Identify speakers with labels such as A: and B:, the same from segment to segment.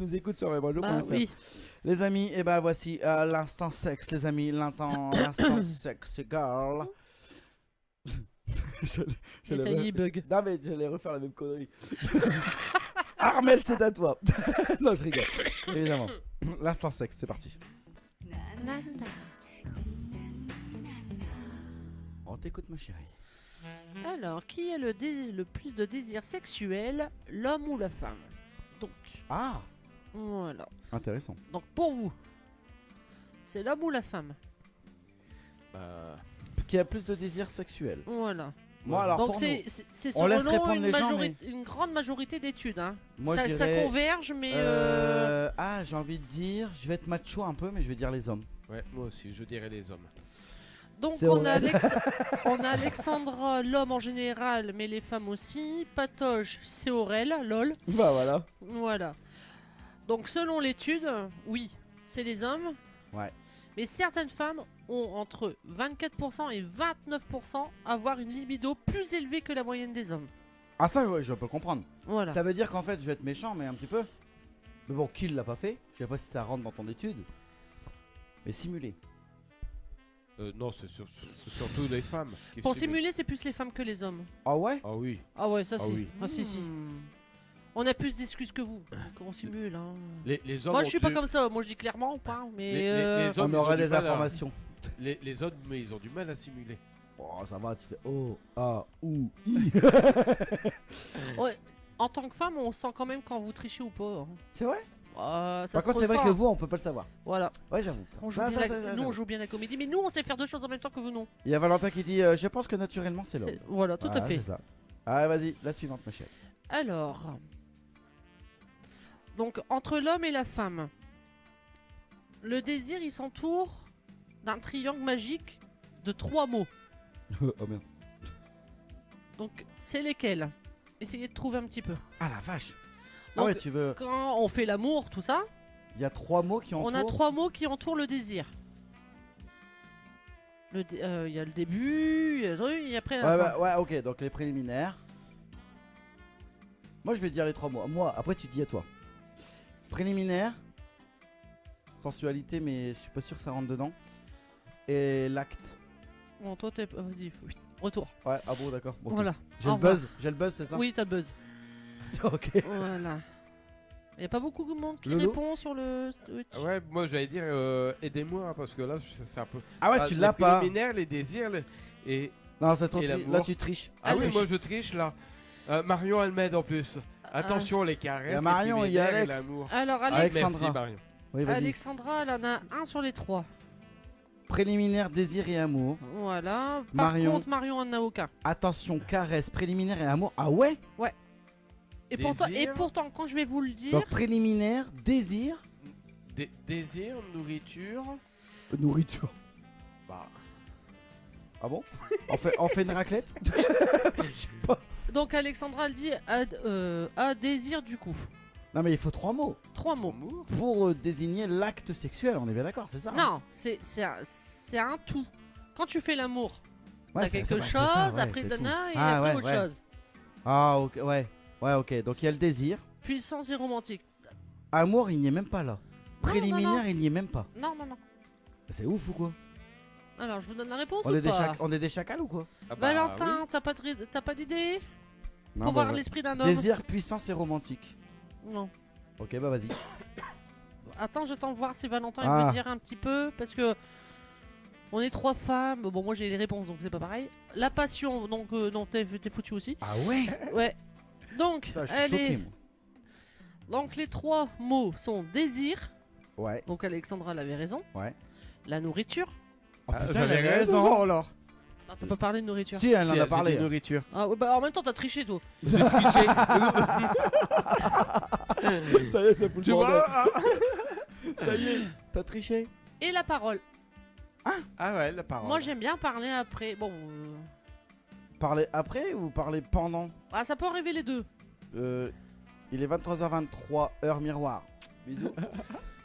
A: nous écoutent sur webradio.fr.
B: oui.
A: Les amis, et ben voici l'instant sexe, les amis, l'instant sexe, girl.
B: Ça y est, il bug.
A: Non mais j'allais refaire la même connerie. Armel, c'est à toi. Non, je rigole. Évidemment. L'instant sexe, c'est parti. On t'écoute, ma chérie.
B: Alors, qui a le plus de désir sexuel, l'homme ou la femme? Donc,
A: Ah,
B: voilà.
A: intéressant.
B: Donc, pour vous, c'est l'homme ou la femme?
A: Qui a plus de désir sexuel.
B: Voilà.
A: Moi, alors
B: Donc,
A: pour nous,
B: c'est
A: on laisse
B: selon
A: répondre les gens, mais...
B: une grande majorité d'études. Hein.
A: Moi,
B: Ça,
A: je
B: ça
A: dirais,
B: converge, mais.
A: Ah, j'ai envie de dire, je vais être macho un peu, mais je vais dire les hommes.
C: Ouais, moi aussi, je dirais les hommes.
B: Donc
A: C'est
B: on a,
A: vrai.
B: on a Alexandra, l'homme en général, mais les femmes aussi. Patoche, c'est Aurel, lol.
A: Bah voilà.
B: Voilà. Donc selon l'étude, oui, c'est les hommes.
A: Ouais.
B: Mais certaines femmes ont entre 24% et 29% avoir une libido plus élevée que la moyenne des hommes.
A: Ah ça, ouais, je peux comprendre.
B: Voilà.
A: Ça veut dire qu'en fait, je vais être méchant, mais un petit peu. Mais bon, qui l'a pas fait? Je sais pas si ça rentre dans ton étude. Mais simuler.
C: Non, c'est surtout les femmes. Qui
B: Pour
C: simulent.
B: simuler, c'est plus les femmes que les hommes.
A: Ah ouais?
C: Ah oui.
B: Ah ouais, ça
C: Ah
B: si.
C: oui.
B: Ah si. On a plus d'excuses que vous. Donc on simule. Hein.
C: Les hommes
B: Moi je suis pas
C: ont
B: comme ça. Moi je dis clairement pas. Mais
C: les hommes,
A: On
C: ils
A: aura
C: ont du
A: des
C: mal à-
A: informations.
C: Les hommes, mais ils ont du mal à simuler.
A: Oh, ça va, tu fais oh, ah, ou, i.
B: ouais. En tant que femme, on sent quand même quand vous trichez ou pas. Hein.
A: C'est vrai?
B: Ça
A: Par
B: se
A: contre, c'est vrai
B: ressent.
A: que vous, on peut pas le savoir.
B: Voilà.
A: Ouais, j'avoue. ça.
B: On joue
A: Ça,
B: bien
A: ça,
B: la-
A: ça,
B: nous on joue bien la comédie, mais nous on sait faire deux choses en même temps que vous non.
A: Il y a Valentin qui dit je pense que naturellement, c'est l'homme.
B: Voilà, tout à fait.
A: C'est ça. Ah, vas-y, la suivante, ma chérie.
B: Alors, donc entre l'homme et la femme, le désir il s'entoure d'un triangle magique de 3 mots.
A: Oh merde.
B: Donc c'est lesquels? Essayez de trouver un petit peu.
A: Ah la vache. Ah
B: Donc,
A: ouais, tu veux.
B: quand on fait l'amour, tout ça,
A: Il y a 3 mots qui entourent.
B: on a 3 mots qui entourent le désir. Il y a le début, il y a le truc, et après la
A: Ouais,
B: fin.
A: bah, ouais, ok, donc les préliminaires. Moi, je vais dire les 3 mots. Moi, après, tu dis à toi. Préliminaire. Sensualité, mais je suis pas sûr que ça rentre dedans. Et l'acte.
B: Bon, toi, vas-y, oui. Retour.
A: Ouais, ah bon, d'accord. Bon, ok.
B: Voilà.
A: J'ai
B: Au
A: le
B: revoir.
A: buzz, c'est ça?
B: Oui, t'as le buzz.
A: Ok.
B: Voilà. Il y a pas beaucoup de monde qui
A: Lolo
B: répond sur le Twitch.
C: Ah ouais, moi j'allais dire aidez-moi hein, parce que là c'est un peu.
A: Ah ouais,
C: Ah,
A: tu
C: les
A: l'as pas.
C: préliminaires, les désirs et.
A: Non, ça
C: Et
A: là,
C: l'amour.
A: tu triches.
C: Ah oui,
B: triche.
C: moi je triche là. Marion elle m'aide en plus. Attention les caresses.
A: Il y a Marion,
C: les
A: il y a
C: préliminaires et
A: Alex.
C: l'amour.
B: Alors,
A: Alexandra.
C: Merci Marion.
A: Oui, vas-y.
B: Alexandra, elle en a un sur les 3.
A: Préliminaire, désir et amour.
B: Voilà. Par
A: Marion.
B: contre, Marion en a aucun.
A: Attention, caresse, préliminaire et amour. Ah ouais?
B: Et
C: Désir.
B: pourtant, quand je vais vous le dire,
A: Donc préliminaire, désir,
C: Désir, nourriture.
A: nourriture.
C: Bah.
A: Ah bon? on fait une raclette?
B: donc Alexandra, elle dit à désir du coup.
A: Non mais il faut 3 mots
B: 3 mots.
C: Amour.
A: pour désigner l'acte sexuel, on est bien d'accord, c'est ça? hein?
B: Non, c'est un tout. Quand tu fais l'amour,
A: Ouais,
B: t'as
A: c'est-
B: quelque
A: c'est-
B: chose,
A: c'est ça, ouais,
B: après
A: c'est
B: t'en
A: tout.
B: as et
A: Ah,
B: après
A: ouais,
B: autre
A: ouais.
B: chose.
A: Ah ok, ouais. Ouais, ok, donc il y a le désir.
B: Puissance et romantique.
A: Amour, il n'y est même pas là. Préliminaire,
B: non.
A: il n'y est même pas.
B: Non, non, non.
A: C'est ouf ou quoi?
B: Alors, je vous donne la réponse
A: On
B: ou
A: est,
B: pas
A: on est des chacals ou quoi?
C: Ah bah,
B: Valentin, t'as pas d'idée
A: Non,
B: pour
A: bah,
B: voir
A: ouais.
B: l'esprit d'un homme?
A: Désir, puissance et romantique.
B: Non.
A: Ok, bah vas-y.
B: Attends, j'attends de voir si Valentin il
A: Ah.
B: veut dire un petit peu parce que on est 3 femmes. Bon, moi j'ai les réponses donc c'est pas pareil. La passion, donc non, t'es foutu aussi.
A: Ah ouais?
B: Ouais. Donc,
A: Putain, je suis
B: elle
A: choqué,
B: est.
A: moi.
B: Donc les 3 mots sont désir.
A: Ouais,
B: Donc Alexandra elle avait raison.
A: ouais.
B: La nourriture.
A: Oh
C: Ah,
A: putain, elle
C: j'avais
A: avait raison.
C: alors.
B: Non, t'as pas parlé de nourriture.
A: Si, elle en
C: Si,
A: a
C: j'ai
A: parlé.
C: dit nourriture.
B: Ah ouais, bah en même temps t'as triché toi.
C: J'ai triché.
A: Ça y est, ça fout
C: Tu vois ah.
A: Ça y est, t'as triché.
B: Et la parole.
C: Ah ouais, la parole.
B: Moi j'aime bien parler après. Bon.
A: Parler après ou parler pendant?
B: Ah ça peut arriver les deux.
A: Il est 23h23, heure miroir. Bisous.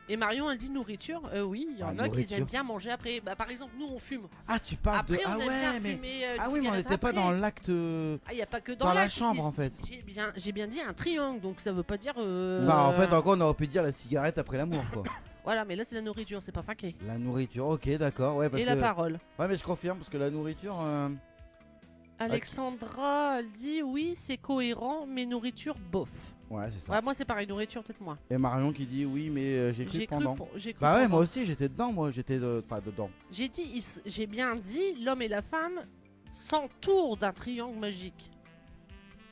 B: Et Marion, elle dit nourriture. Oui, il y en a qui
A: nourriture.
B: aiment bien manger après. Bah, par exemple, nous, on fume.
A: Ah, tu parles
B: Après,
A: de.
B: on
A: Ah
B: aime bien
A: ouais, mais.
B: fumer,
A: Ah oui, mais on
B: cigarette
A: n'était pas
B: après.
A: dans l'acte.
B: Ah, il n'y a pas que dans
A: Dans la
B: l'acte,
A: chambre,
B: Chris.
A: en fait.
B: J'ai bien dit un triangle, donc ça veut pas dire.
A: Bah, en fait, encore, on aurait pu dire la cigarette après l'amour, quoi.
B: Voilà, mais là, c'est la nourriture, c'est pas faqué.
A: La nourriture, ok, d'accord. Ouais, parce
B: Et
A: que.
B: la parole.
A: Ouais, mais je confirme, parce que la nourriture.
B: Alexandra, elle dit oui, c'est cohérent, mais nourriture, bof.
A: Ouais, c'est ça.
B: Ouais, moi, c'est pareil, nourriture, peut-être moi.
A: Et Marion qui dit oui, mais j'ai cru pendant.
B: J'ai cru
A: Bah ouais,
B: pendant.
A: moi aussi, j'étais dedans, moi. J'étais pas dedans.
B: J'ai bien dit, l'homme et la femme s'entourent d'un triangle magique.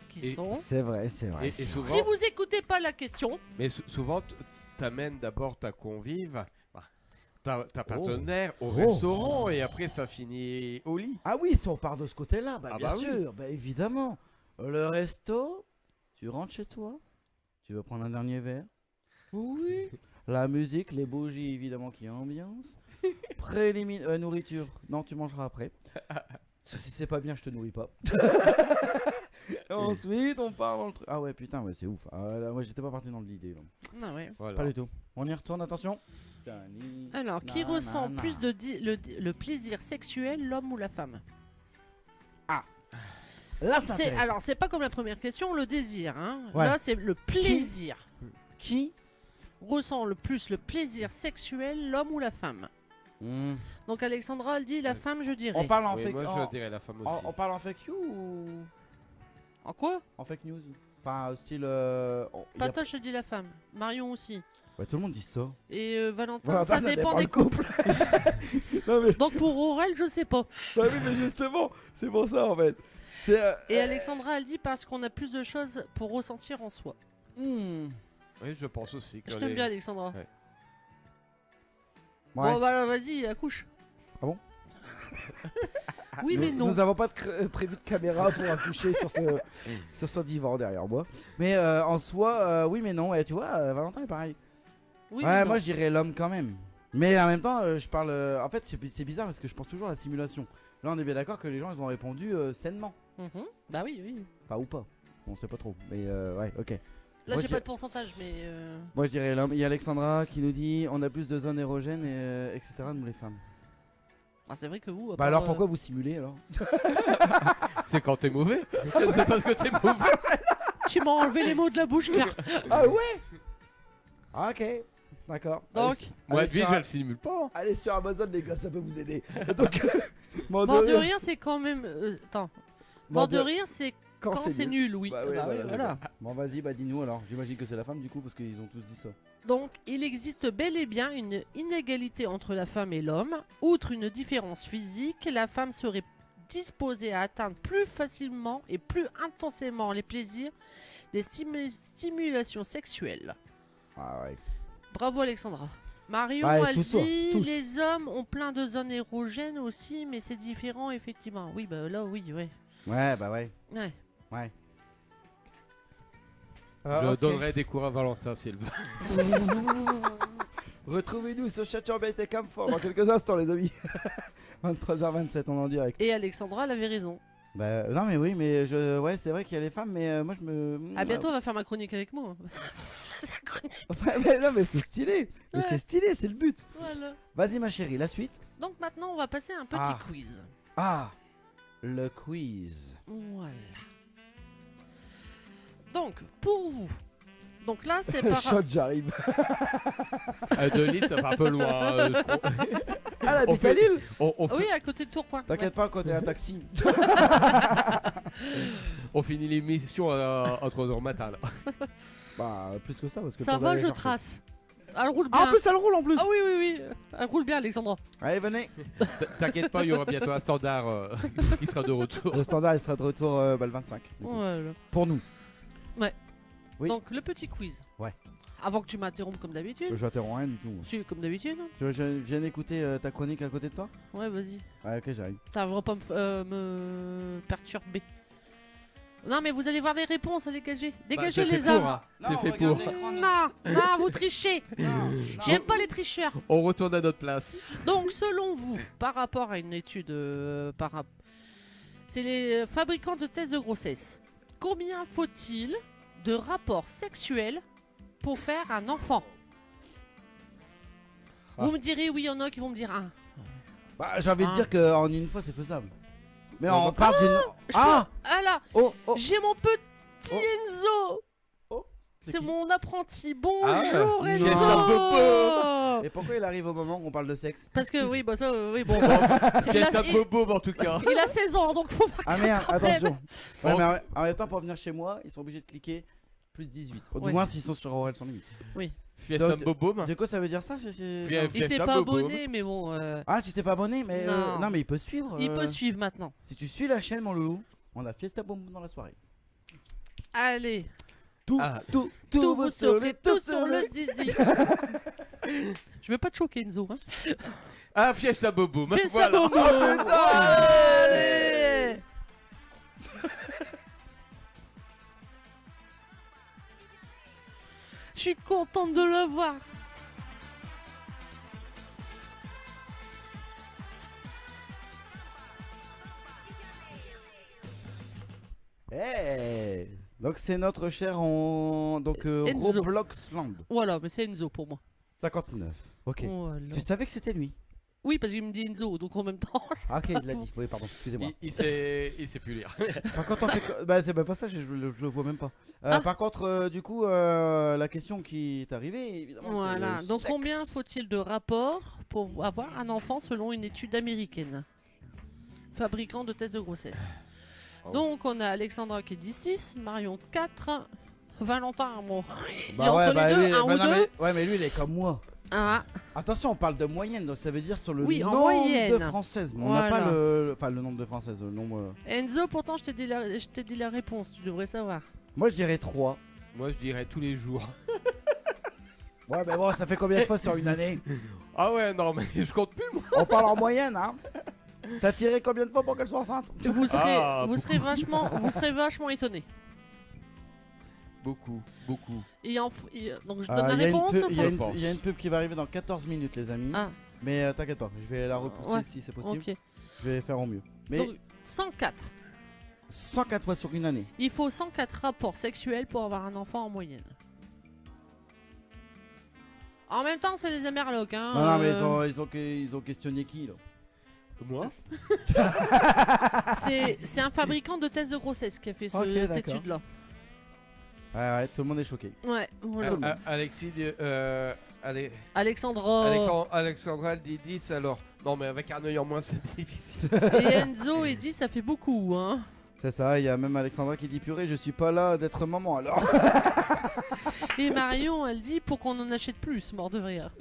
B: Qui
C: Et
B: sont.
A: C'est vrai, c'est vrai.
C: Et
A: c'est
C: souvent-
A: vrai.
B: Si vous écoutez pas la question,
C: Mais souvent, t'amènes d'abord ta convive, ta partenaire au
A: Oh.
C: restaurant et après ça finit au lit.
A: Ah oui, si on part de ce côté-là, bah
C: Ah
A: bien
C: bah oui.
A: sûr, bah évidemment. Le resto, tu rentres chez toi, tu veux prendre un dernier verre. Oui. La musique, les bougies évidemment qui ambiance. Nourriture, non tu mangeras après. Si c'est pas bien, je te nourris pas. Ensuite, on part dans le truc. Ah ouais, putain, ouais, c'est ouf. Ah, là, moi, j'étais pas parti dans l'idée. là.
B: non, ouais.
C: Voilà.
A: Pas du tout. On y retourne, attention.
B: Alors, qui
A: Na,
B: ressent
A: na,
B: plus
A: na.
B: le plaisir sexuel, l'homme ou la femme?
A: Là, ça
B: C'est,
A: intéresse.
B: alors, c'est pas comme la première question, le désir. Hein.
A: Ouais.
B: Là, c'est le plaisir.
A: Qui
B: Ressent le plus le plaisir sexuel, l'homme ou la femme?
A: Hmm.
B: Donc, Alexandra, elle dit la femme, je dirais.
A: On parle en
C: Oui,
A: fake
C: moi
A: en-
C: je dirais la femme aussi.
A: on parle en fake you ou
B: En quoi?
A: en fake news? Enfin, style.
B: Patoche, je dis la femme. Marion aussi.
A: Ouais, tout le monde dit ça.
B: Et Valentin,
A: Voilà,
B: ça dépend des
A: le
B: couples.
A: Non mais,
B: Donc, pour Aurel, je sais pas.
A: bah oui, mais justement, c'est pour ça en fait. C'est.
B: Et Alexandra, elle dit parce qu'on a plus de choses pour ressentir en soi.
A: hmm.
C: Oui, je pense aussi que
B: Je t'aime bien, Alexandra.
C: Ouais.
A: Ouais.
B: Bon, bah, vas-y, accouche.
A: Ah bon?
B: Oui, mais non.
A: Nous avons pas prévu de caméra pour accoucher sur ce divan derrière moi. Mais en soi, oui, mais non. Ouais, tu vois, Valentin est pareil.
B: Oui,
A: Ouais,
B: mais non.
A: moi je dirais l'homme quand même. Mais en même temps, je parle. En fait, c'est bizarre parce que je pense toujours à la simulation. Là, on est bien d'accord que les gens ils ont répondu sainement.
B: Mhm. Bah oui, oui.
A: Enfin, ou pas. On sait pas trop. Mais ouais, ok.
B: Là,
A: Moi,
B: j'ai
A: je
B: pas de pourcentage, mais.
A: Moi je dirais l'homme. Il y a Alexandra qui nous dit on a plus de zones érogènes, etc. nous les femmes.
B: Ah, c'est vrai que vous. à
A: Bah
B: part,
A: alors pourquoi vous simulez alors?
C: C'est quand t'es mauvais. C'est parce que t'es mauvais.
B: Tu m'as enlevé les mots de la bouche, car.
A: Ah ouais? Ah, ok. D'accord.
B: Donc,
C: Moi,
A: allez,
C: lui,
A: sur,
C: je le simule pas.
A: allez sur Amazon les gars, ça peut vous aider. Donc, mort
B: mort de rire, c'est quand même. Attends. Mort de rire, c'est quand c'est nul, oui.
A: Bah ouais,
B: Bah oui,
A: voilà,
B: voilà.
A: Bon vas-y, bah dis-nous alors. J'imagine que c'est la femme du coup parce qu'ils ont tous dit ça.
B: Donc, il existe bel et bien une inégalité entre la femme et l'homme. Outre une différence physique, la femme serait disposée à atteindre plus facilement et plus intensément les plaisirs des stimulations sexuelles.
A: Ah ouais.
B: Bravo Alexandra. Marion,
A: Ouais,
B: elle
A: tous ça,
B: dit
A: tous.
B: les hommes ont plein de zones érogènes aussi, mais c'est différent effectivement. Oui, bah là, oui, ouais.
A: Ouais, bah ouais.
B: Ouais.
A: Ouais.
C: Je
A: Ah, ok.
C: donnerai des cours à Valentin s'il veut.
A: Retrouvez-nous sur Chaturbate et Camfort dans quelques instants les amis. 23h27, on est en direct.
B: Et Alexandra, elle avait raison.
A: Bah non mais oui, mais ouais, c'est vrai qu'il y a les femmes, mais moi je me.
B: À bientôt, on va faire ma chronique avec moi. Ça connaît.
A: Ouais, mais non mais c'est stylé. Mais
B: Ouais.
A: c'est stylé, c'est le but.
B: Voilà.
A: Vas-y ma chérie, la suite.
B: Donc maintenant, on va passer à un petit
A: Ah.
B: quiz.
A: Ah, le quiz.
B: Voilà. Donc, pour vous. Donc là, c'est par...
A: Shot, j'arrive.
C: À 2 litres, ça fait un peu loin. Je crois.
A: Ah la
C: On
A: bite
C: fait-
A: à Lille.
C: on
B: Oui, à côté de Tourcoing.
A: T'inquiète pas, quand on est un taxi.
C: On finit l'émission à 3h matin là.
A: Bah plus que ça parce que.
B: Ça
A: t'en
B: va,
A: allais
B: je
A: chercher.
B: trace. Elle roule
A: Ah
B: bien.
A: en plus elle roule en plus.
B: Ah oui, oui, oui. Elle roule bien, Alexandra.
A: Allez venez.
C: T'inquiète pas, il y aura bientôt un standard qui sera de retour.
A: Le standard il sera de retour le 25. du coup.
B: Voilà.
A: Pour nous. Oui.
B: Donc, le petit quiz.
A: Ouais.
B: Avant que tu m'interrompes comme d'habitude.
A: J'interromps rien du tout.
B: Si, comme d'habitude.
A: Je viens d'écouter ta chronique à côté de toi.
B: Ouais, vas-y.
A: Ouais ok j'arrive.
B: T'as vraiment pas me perturber. Non, mais vous allez voir des réponses à dégager. Dégagez
C: Bah, c'est
B: les
C: fait pour,
B: hommes.
C: hein. C'est fait pour.
B: Non, non, vous trichez. J'aime pas les tricheurs.
C: On retourne à notre place.
B: Donc, selon vous, par rapport à une étude, c'est les fabricants de tests de grossesse. Combien faut-il de rapports sexuels pour faire un enfant? Vous me direz oui, il y en a qui vont me dire ah.
A: Bah, j'ai envie de
B: Ah.
A: dire qu'en une fois, c'est faisable. Mais
C: On
A: on
C: va
A: parle d'une.
B: Je
A: Ah
B: peux- Ah là,
A: Oh, oh.
B: j'ai mon petit
A: Oh.
B: Enzo.
A: Oh.
B: C'est
C: qui
B: mon apprenti. Bonjour
A: non.
B: Enzo.
A: Et pourquoi il arrive au moment où on parle de sexe?
B: Parce que oui, bah ça, oui, bon.
C: Pièce à
B: il-
C: bobo en tout cas.
B: Il a 16 ans, donc faut pas.
A: Ah merde,
B: quand même.
A: attention. Ouais,
C: Bon.
A: mais en même temps, pour venir chez moi, ils sont obligés de cliquer plus de 18. Ou du
B: Ouais.
A: moins s'ils sont sur Aurel sans limite.
C: Fiesta
A: Donc,
C: bobo.
A: De quoi ça veut dire ça?
C: Fiesta
B: Il s'est pas
C: bobo.
B: abonné, mais bon,
A: Ah, tu t'es pas abonné, mais
B: Non.
A: non, mais il peut suivre.
B: il peut suivre maintenant.
A: Si tu suis la chaîne, mon loulou, on a Fiesta Boom dans la soirée.
B: Allez,
A: Tout,
C: Ah.
A: tout
B: tout
A: vous
B: vous
A: sur
B: saurez, tout sur le zizi. Je vais pas te choquer, Enzo. Hein.
C: Ah, Fiesta bobo.
B: Fais ça,
C: Voilà.
B: Bobo. Allez. Je suis contente de le voir.
A: Eh, donc c'est notre cher donc
B: Enzo.
A: Robloxland
B: Voilà, mais c'est Enzo pour moi.
A: 59. Ok.
B: Voilà.
A: Tu savais que c'était lui?
B: Oui, parce qu'il me dit Enzo, donc en même temps.
A: Ah, ok, il l'a dit. Oui, pardon, excusez-moi.
C: Il sait plus lire.
A: Par contre, on fait bah, c'est pas ça, je le vois même pas.
B: Ah.
A: Par contre, du coup, la question qui est arrivée, évidemment. c'est
B: Voilà.
A: le
B: Donc
A: sexe.
B: combien faut-il de rapports pour avoir un enfant selon une étude américaine? Fabricant de tests de grossesse.
C: Oh.
B: Donc on a Alexandra qui dit 6, Marion 4, Valentin, bon. il est
A: Bah
B: entre
A: ouais,
B: les
A: bah
B: deux,
A: lui,
B: un ou
A: bah non,
B: deux.
A: ouais, mais lui, il est comme moi.
B: Ah,
A: Attention, on parle de moyenne, donc ça veut dire sur le
B: Oui, en
A: nombre de
B: moyenne.
A: françaises. Mais on n'a
B: Voilà.
A: pas enfin, le nombre de françaises, le nombre.
B: Enzo, pourtant je t'ai dit la réponse, tu devrais savoir.
A: Moi, je dirais 3.
C: Moi, je dirais tous les jours.
A: Ouais, mais bon, ça fait combien de fois sur une année?
C: Ah ouais, non, mais je compte plus, moi.
A: On parle en moyenne, hein? T'as tiré combien de fois pour qu'elle soit enceinte?
B: Vous serez,
C: Ah,
B: vous serez vachement étonné.
C: Beaucoup, beaucoup.
B: Donc je donne la
A: Il y a une
B: réponse.
A: pub- il y a
C: Je
A: une-
C: pense.
A: il y a une pub qui va arriver dans 14 minutes, les amis.
B: Ah,
A: Mais t'inquiète pas, je vais la repousser
B: Ouais.
A: si c'est possible.
B: ok.
A: Je vais faire au mieux. Mais
B: Donc 104.
A: 104 fois sur une année.
B: Il faut 104 rapports sexuels pour avoir un enfant en moyenne. En même temps, c'est les Amerlocs, hein.
A: Non, non, mais ils ont questionné qui là?
C: Moi
B: C'est un fabricant de tests de grossesse qui a fait
A: Ok,
B: cette
A: d'accord.
B: étude-là.
A: Ouais, tout le monde est choqué.
B: Ouais, voilà.
C: Alexis,
B: Alexandra
C: Alexandra, elle dit 10 alors. Non, mais avec un œil en moins, c'est difficile.
B: et Enzo et dit ça fait beaucoup, hein.
A: C'est ça, il y a même Alexandra qui dit purée, je suis pas là d'être maman alors.
B: Et Marion, elle dit pour qu'on en achète plus, mort de rire.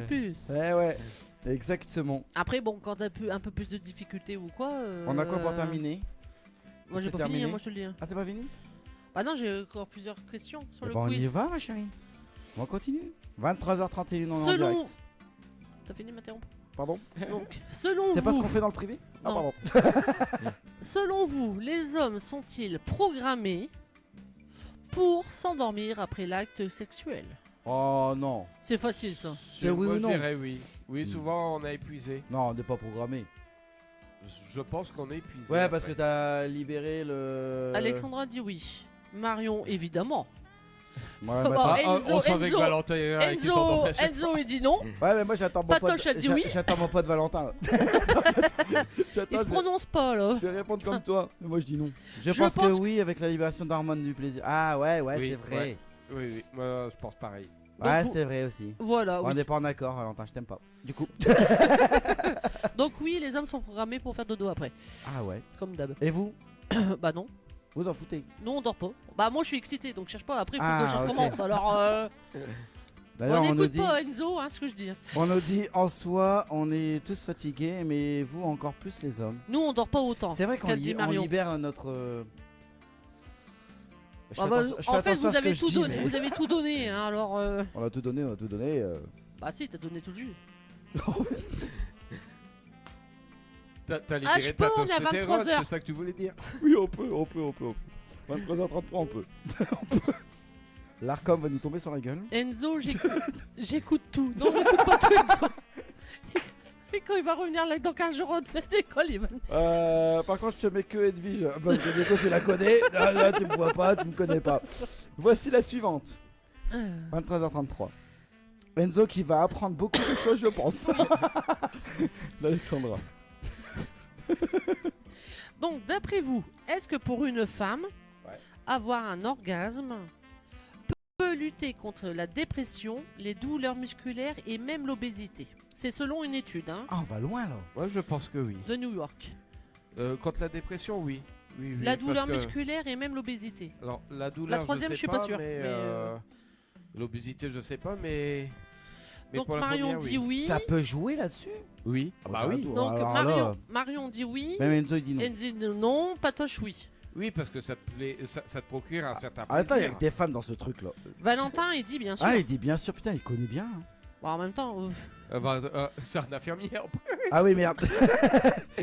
B: Plus.
A: Ouais, exactement.
B: Après, bon, quand t'as un peu plus de difficultés ou quoi.
A: On a quoi pour terminer?
B: Moi, j'ai
A: C'est
B: pas fini,
A: terminé
B: hein, moi je te le dis. hein.
A: Ah, c'est pas fini?
B: Bah non, j'ai encore plusieurs questions sur
A: Eh
B: le
A: ben, on y
B: quiz.
A: va, ma chérie. On continue. 23h31 en
B: Selon-
A: direct.
B: T'as fini, m'interrompre.
A: Pardon?
B: Donc, selon
A: C'est pas ce
B: vous,
A: qu'on fait dans le privé? Ah,
B: Non.
A: pardon.
B: selon vous, les hommes sont-ils programmés pour s'endormir après l'acte sexuel?
A: Oh non.
B: C'est facile ça.
A: C'est oui
C: Moi,
A: ou
C: je
A: non?
C: dirais oui. Oui, souvent, on a épuisé.
A: Non, on n'est pas programmé.
C: Je pense qu'on est épuisé.
A: Ouais, parce
C: après.
A: que t'as libéré le.
B: Alexandra dit oui. Marion, évidemment.
A: Ouais,
B: Bon,
A: mais
C: Ah,
A: attends.
B: Enzo,
C: on savait que
B: Enzo,
C: Valentin qui s'endormait à chaque
B: Enzo, il dit non.
A: Ouais, mais moi j'attends mon
B: Patoche,
A: pote.
B: elle dit oui.
A: J'attends mon pote Valentin. Là. J'attends,
B: Il se prononce pas là.
A: je vais répondre comme toi. Mais moi je dis non. Je
B: Je
A: pense que
B: pense-
A: oui avec la libération d'hormones du plaisir. Ah ouais,
C: Oui,
A: c'est vrai.
C: ouais. Oui, moi, je pense pareil.
A: Ouais,
B: Donc,
A: c'est vrai aussi.
B: Voilà,
A: On
B: oui.
A: n'est pas en accord, Valentin, je t'aime pas. Du coup.
B: Donc oui, les hommes sont programmés pour faire dodo après,
A: Ah ouais.
B: comme d'hab.
A: Et vous?
B: Bah non.
A: Vous en foutez?
B: Nous on dort pas. Bah moi je suis excité donc je cherche pas après il faut
A: Ah,
B: que je
A: ok.
B: recommence. Alors
A: D'ailleurs,
B: on
A: on nous
B: n'écoute
A: dit.
B: pas Enzo hein, ce que je dis.
A: On nous dit en soi, on est tous fatigués, mais vous encore plus les hommes.
B: Nous on dort pas autant.
A: C'est vrai qu'on
B: qu'elle dit
A: on
B: Marion.
A: libère notre. Je
B: Ah
A: fais
B: bah,
A: attention- je fais
B: en fait
A: attention à
B: vous
A: ce que
B: avez
A: je
B: tout
A: dis,
B: donné.
A: mais-
B: Vous avez tout donné hein, alors
A: On a tout donné, on a tout donné.
B: bah si t'as donné tout le jus.
C: T'as
B: Ah, je
C: libéré
B: peux,
C: ta
B: on est à
C: testostérone,
B: 23 heures.
C: c'est ça que tu voulais dire?
A: Oui, on peut. 23h33, on peut. L'Arcom va nous tomber sur la gueule.
B: Enzo j'écoute tout. Non j'écoute pas tout Enzo. Et quand il va revenir là dans 15 jours de l'école il va...
A: Par contre, je te mets que Edwige, parce que du coup, tu la connais. Là, tu me vois pas, tu me connais pas. Voici la suivante. 23h33. Enzo qui va apprendre beaucoup de choses, je pense. D'Alexandra.
B: Donc, d'après vous, est-ce que pour une femme,
A: Ouais.
B: avoir un orgasme peut lutter contre la dépression, les douleurs musculaires et même l'obésité? C'est selon une étude
A: Ah, on va loin là.
C: Moi, je pense que oui.
B: de New York.
C: Contre la dépression, oui. Oui,
B: La
C: parce
B: douleur
C: que-
B: musculaire et même l'obésité.
C: Alors, la douleur,
B: troisième, je suis pas sûre,
C: mais,
B: mais,
C: l'obésité, je sais pas, mais
B: Donc
C: pour la
B: Marion
C: première,
B: dit oui.
A: Ça peut jouer là-dessus?
C: Oui.
A: Ah
C: Bah oui.
A: j'adore.
B: Donc
A: Alors
B: Marion,
A: là,
B: Marion dit oui.
A: même Enzo il dit non.
B: Enzo dit non. Patoche oui.
C: Oui, parce que ça te procure un certain
A: Ah, attends, il y a
C: plaisir.
A: que des femmes dans ce truc là.
B: Valentin il dit bien sûr.
A: Ah, il dit bien sûr, putain, il connaît bien. hein.
B: Bon, en même temps,
C: C'est un infirmière.
A: Ah oui, merde.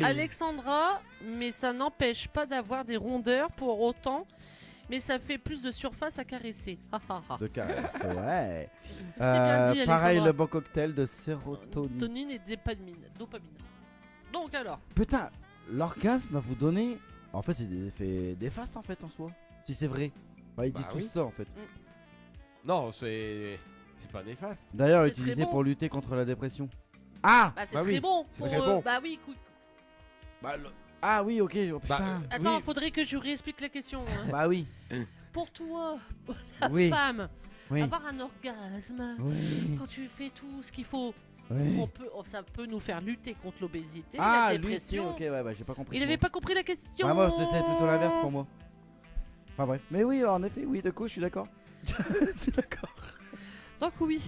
B: Alexandra, mais ça n'empêche pas d'avoir des rondeurs pour autant. Mais ça fait plus de surface à caresser. Ha, ha, ha.
A: De caresse, ouais.
B: C'est bien dit,
A: Pareil,
B: Alexandra.
A: le bon cocktail de sérotonine.
B: Tonine et dopamine. Donc alors,
A: Putain, l'orgasme va vous donner. En fait, c'est des effets néfastes en fait en soi. Si c'est vrai. Bah, ils
C: Bah
A: disent tous
C: oui.
A: ça en fait.
C: Non, c'est pas néfaste.
A: D'ailleurs,
B: C'est
A: utilisé
B: très bon.
A: pour lutter contre la dépression. Ah
B: bah, c'est
C: Bah
B: très
C: oui,
B: bon.
C: c'est très bon.
B: Bah oui,
A: bah, Ah oui, ok, oh,
C: Bah,
A: putain.
B: Attends,
C: Oui.
B: faudrait que je réexplique la question. hein.
A: Bah oui.
B: Pour toi, la
A: Oui.
B: femme,
A: Oui.
B: avoir un orgasme,
A: Oui.
B: quand tu fais tout ce qu'il faut,
A: Oui.
B: ça peut nous faire lutter contre l'obésité,
A: Ah,
B: la
A: lui,
B: dépression.
A: ok, ouais, bah j'ai pas compris.
B: Il
A: ce
B: avait
A: mot.
B: pas compris la question.
A: Ouais, moi, c'était plutôt l'inverse pour moi. Enfin bref. Mais oui, en effet, oui, de coup, je suis d'accord. Je suis d'accord.
B: Donc oui,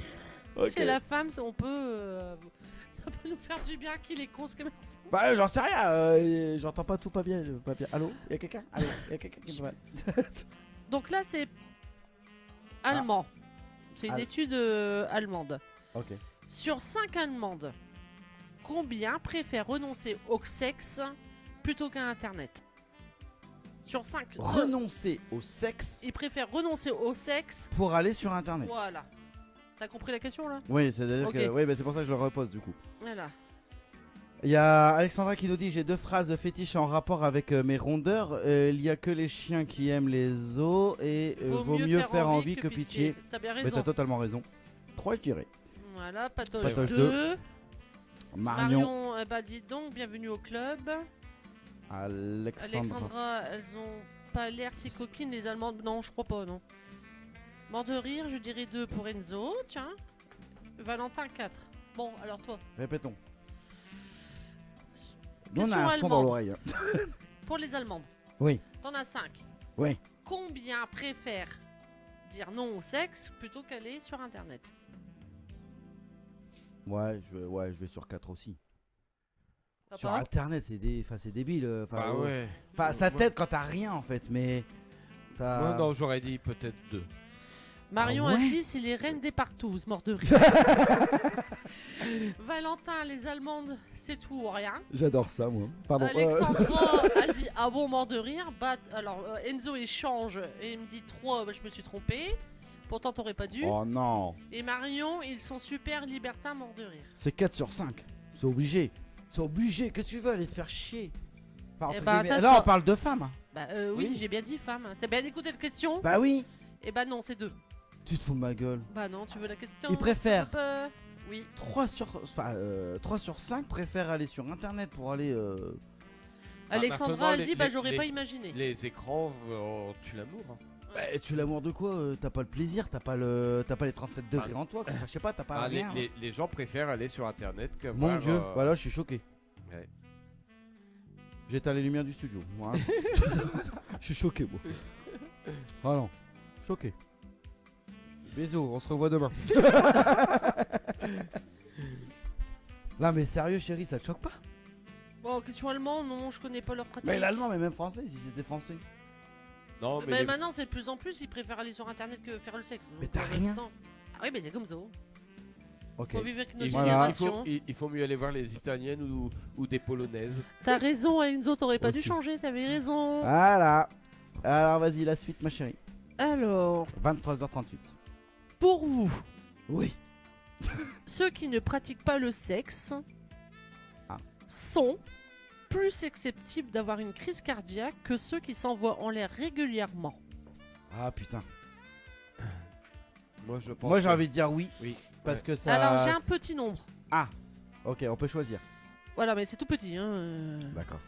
A: Ok.
B: chez la femme, on peut, ça peut nous faire du bien qu'il est con ce que ça.
A: Bah, j'en sais rien, j'entends pas tout pas bien. Pas bien. Allô? Y'a quelqu'un? Allô? Y'a quelqu'un qui me parle?
B: Donc là, c'est allemand. C'est une
A: Al-
B: étude allemande.
A: Ok.
B: Sur 5 Allemandes, combien préfèrent renoncer au sexe plutôt qu'à Internet? Sur 5.
A: Renoncer au sexe
B: Ils préfèrent renoncer au sexe.
A: pour aller sur internet.
B: Voilà. T'as compris la question là?
A: Oui, c'est-à-dire
B: Ok.
A: que. Oui, bah, c'est pour ça que je le repose du coup.
B: Voilà.
A: Il y a Alexandra qui nous dit: j'ai 2 phrases fétiches en rapport avec mes rondeurs. Il y a que les chiens qui aiment les os et vaut mieux faire envie que pitié.
B: T'as bien
A: Mais
B: raison.
A: t'as totalement raison. 3, je dirais.
B: Voilà, Patoche,
A: Patoche
B: 2.
A: Marion,
B: Marion, bah dis donc, bienvenue au club.
A: Alexandra.
B: Alexandra, elles ont pas l'air si coquines les Allemandes. Non, je crois pas, non. Mort de rire, je dirais 2 pour Enzo, tiens. Valentin, 4. Bon, alors toi,
A: Répétons. Nous, on
B: question
A: a un son dans
B: allemande.
A: l'oreille. hein.
B: Pour les Allemandes,
A: Oui,
B: t'en as 5.
A: oui.
B: Combien préfèrent dire non au sexe plutôt qu'aller sur Internet?
A: Ouais, je vais sur 4 aussi.
B: Papa
A: Sur internet, c'est débile.
C: Bah ouais.
A: Enfin, ça
C: Moi-
A: t'aide quand t'as rien en fait, mais. Ça...
C: Moi, non, j'aurais dit peut-être 2.
B: Marion
A: Ah ouais
B: a dit c'est les reines des partouzes, mort de rire. Valentin, les Allemandes, c'est tout ou rien.
A: J'adore ça, moi. Pardon.
B: Alexandra, elle dit ah bon, mort de rire. Bah, alors Enzo échange et il me dit 3, bah, je me suis trompé. Pourtant t'aurais pas dû.
A: Oh non.
B: Et Marion, ils sont super libertins, mort de rire.
A: C'est 4 sur 5. C'est obligé. C'est obligé. Qu'est-ce que tu veux aller te faire chier? Enfin,
B: Eh
A: entre
B: ben,
A: guillemets.
B: t'as
A: Là, on
B: toi.
A: parle de femmes. hein.
B: Bah oui,
A: Oui.
B: j'ai bien dit femme. T'as bien écouté la question?
A: Bah oui.
B: Et bah non, c'est 2.
A: Tu te fous de ma gueule.
B: Bah non, tu veux la question?
A: Ils préfèrent.
B: Hop, oui.
A: 3 sur 5 préfèrent aller sur internet pour aller.
B: Alexandra,
C: maintenant,
B: elle
C: les-
B: dit bah
C: les-
B: j'aurais
C: les-
B: pas imaginé.
C: Les écrans tuent l'amour. hein.
A: Bah, tu l'amour de quoi? T'as pas le plaisir, t'as pas les 37 degrés en toi. Quoi. Enfin, je sais pas, t'as pas
C: Ah,
A: rien. hein.
C: les gens préfèrent aller sur internet que
A: Mon
C: voir,
A: dieu, voilà, je suis choqué.
C: ouais.
A: J'éteins les lumières du studio. Voilà. Je suis choqué, moi. Ah non, choqué. Bisous, on se revoit demain. Là, mais sérieux, chérie, ça te choque pas?
B: Bon, question allemande, non, je connais pas leur pratique.
A: Mais l'allemand, mais même français, si c'était français.
C: Non,
B: Bah,
C: mais les-
B: maintenant, c'est de plus en plus, ils préfèrent aller sur internet que faire le sexe.
A: Mais
B: Donc,
A: t'as
B: en même
A: rien.
B: temps- Ah oui, mais c'est comme ça.
A: Ok.
B: Faut vivre avec nos
C: il,
A: Voilà.
B: générations.
C: il faut mieux aller voir les italiennes ou des polonaises.
B: T'as raison, Enzo, t'aurais pas dû
A: Aussi.
B: changer, t'avais raison.
A: Voilà. Alors, vas-y, la suite, ma chérie.
B: Alors,
A: 23h38.
B: pour vous,
A: Oui.
B: ceux qui ne pratiquent pas le sexe
A: Ah.
B: sont plus susceptibles d'avoir une crise cardiaque que ceux qui s'envoient en l'air régulièrement.
A: Ah putain.
C: Moi, je pense
A: Moi, j'ai
C: que-
A: envie de dire oui.
C: Oui.
A: Parce que ça.
B: Alors j'ai un petit nombre.
A: Ah, ok, on peut choisir.
B: Voilà, mais c'est tout petit. Hein.
A: D'accord.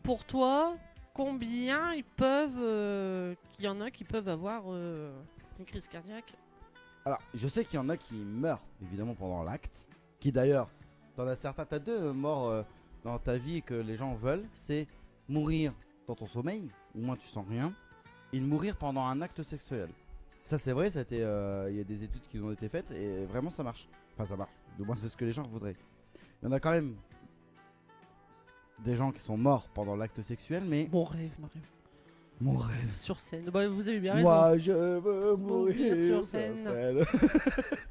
B: Pour toi, combien ils peuvent... qu'il y en a qui peuvent avoir une crise cardiaque?
A: Alors, je sais qu'il y en a qui meurent, évidemment, pendant l'acte. Qui d'ailleurs, t'en as certains, t'as deux morts dans ta vie que les gens veulent. C'est mourir dans ton sommeil, au moins tu sens rien. Et mourir pendant un acte sexuel. Ça, c'est vrai, il y a des études qui ont été faites et vraiment ça marche. Enfin, ça marche. Du moins, c'est ce que les gens voudraient. Il y en a quand même des gens qui sont morts pendant l'acte sexuel, mais.
B: Mon rêve, Mario.
A: Mon rêve.
B: Sur scène. Bah, vous avez bien raison.
A: Moi, je veux mourir
B: sur
A: sur
B: scène.
A: scène.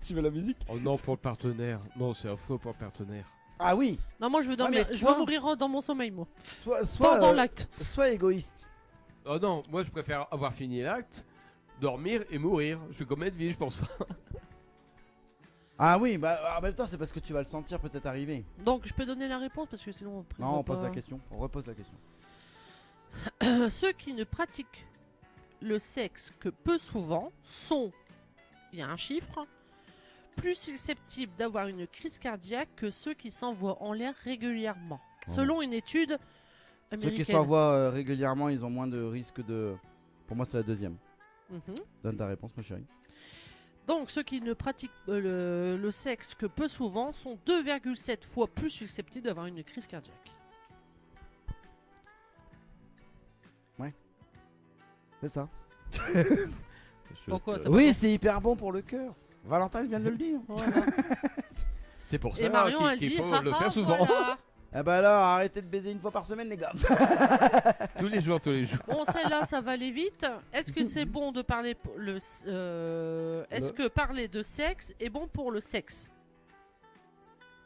A: Tu veux la musique?
C: Oh non, pour le partenaire. Non, c'est affreux pour le partenaire.
A: Ah oui.
B: Non, moi je veux dormir.
A: mais
B: Je
A: toi-
B: veux mourir dans mon sommeil, moi.
A: Soit
B: Pendant l'acte.
A: soit égoïste.
C: Oh non, moi je préfère avoir fini l'acte, dormir et mourir. Je suis comme Edwige pour ça.
A: Ah oui, bah en même temps, c'est parce que tu vas le sentir peut-être arriver.
B: Donc je peux donner la réponse parce que sinon après,
A: Non,
B: va
A: on pose
B: pas-
A: la question. On repose la question.
B: Ceux qui ne pratiquent le sexe que peu souvent sont, il y a un chiffre, plus susceptibles d'avoir une crise cardiaque que ceux qui s'envoient en l'air régulièrement.
A: Oh.
B: Selon une étude
A: Ceux qui
B: américaine.
A: s'envoient régulièrement, ils ont moins de risque de. Pour moi, c'est la deuxième.
B: Mhm.
A: Donne ta réponse, ma chérie.
B: Donc ceux qui ne pratiquent le sexe que peu souvent sont 2,7 fois plus susceptibles d'avoir une crise cardiaque.
A: C'est ça.
B: Pourquoi t'as
A: Oui, c'est hyper bon pour le cœur. Valentin il vient de le dire.
B: Voilà.
C: C'est pour
B: Et
C: ça
B: Marion elle
C: qu'il
B: dit
C: faut le
B: haha,
C: faire souvent.
B: voilà.
A: Ah bah alors, arrêtez de baiser une fois par semaine, les gars.
C: Tous les jours, tous les jours.
B: Bon, celle-là, ça va aller vite. Est-ce que c'est bon de parler est-ce que parler de sexe est bon pour le sexe?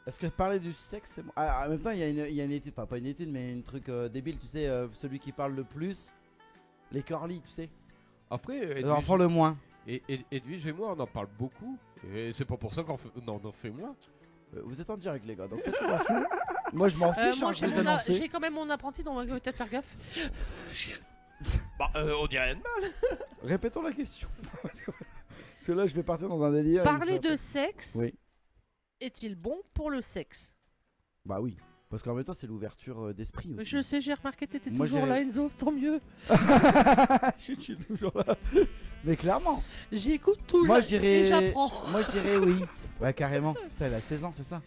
A: Est-ce que parler du sexe, c'est bon? Ah, en même temps, il y a une étude, enfin pas une étude, mais un truc débile, tu sais, celui qui parle le plus, les curly, tu sais.
C: Après,
A: L'enfant le moins.
C: Edwige et moi, on en parle beaucoup. Et c'est pas pour ça qu'on en fait moins.
A: Vous êtes en direct, les gars, donc faites attention. Moi, je m'en fiche,
B: Moi,
A: hein, je vous annoncer.
B: j'ai quand même mon apprenti, donc on va peut-être faire gaffe.
C: Bah, on dirait rien de mal.
A: Répétons la question. Parce que là, je vais partir dans un délire.
B: Parler
A: il me
B: de
A: fait-
B: sexe
A: Oui.
B: est-il bon pour le sexe?
A: Bah oui. Parce qu'en même temps, c'est l'ouverture d'esprit aussi.
B: Je sais, j'ai remarqué que t'étais
A: Moi,
B: toujours
A: j'irais-
B: là, Enzo, tant mieux.
A: je suis toujours là. Mais clairement.
B: J'écoute toujours
A: Moi, je dirais.
B: et j'apprends.
A: Moi, je dirais oui. Ouais, carrément. Putain, il a 16 ans, c'est ça?